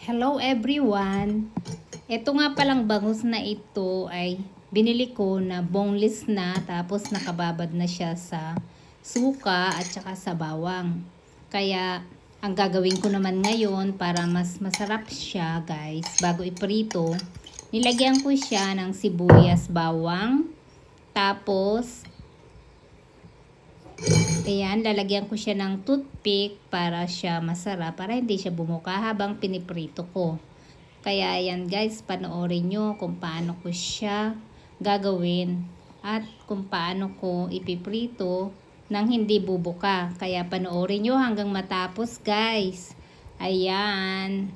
Hello everyone! Ito nga palang bangus na ito ay binili ko na boneless na tapos nakababad na siya sa suka at saka sa bawang. Kaya ang gagawin ko naman ngayon para mas masarap siya guys, bago iprito, nilagyan ko siya ng sibuyas, bawang, tapos ayan, lalagyan ko siya ng toothpick para siya masarap, para hindi siya bumuka habang piniprito ko. Kaya ayan guys, panoorin nyo kung paano ko siya gagawin at kung paano ko ipiprito nang hindi bubuka. Kaya panoorin nyo hanggang matapos guys. Ayan.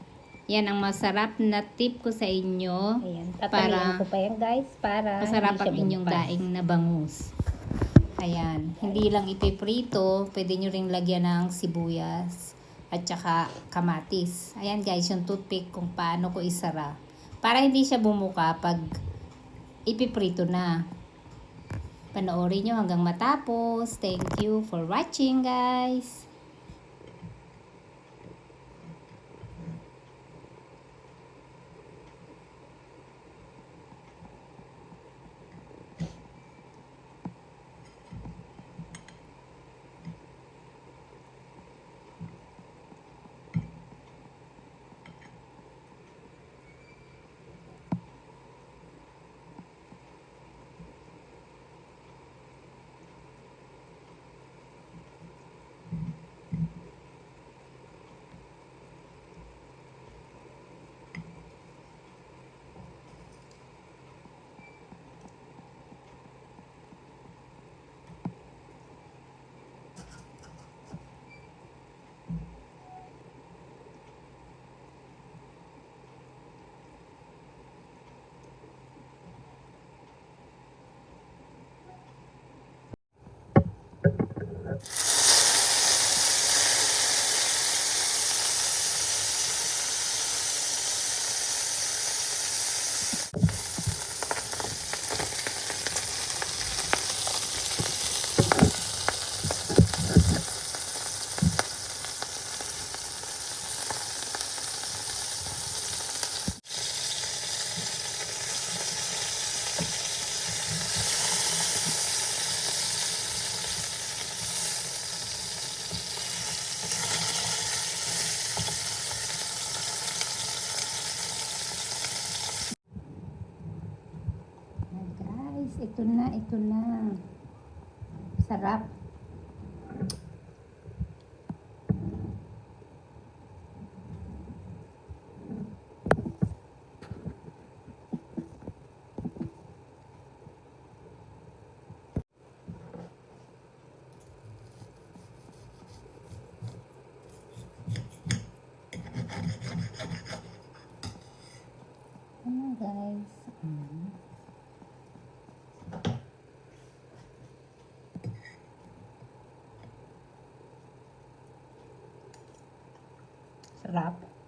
Yan ang masarap na tip ko sa inyo. Ayan, tatamihan ko pa yan guys para masarap ang hindi siya inyong bumukas. daing na bangus. Ayan, hindi lang ipiprito, pwede nyo ring lagyan ng sibuyas at saka kamatis. Ayan guys, yung toothpick kung paano ko isara. Para hindi siya bumuka pag ipiprito na. Panoorin nyo hanggang matapos. Thank you for watching guys. Guys, ito na. Sarap. Ano guys? Sarap.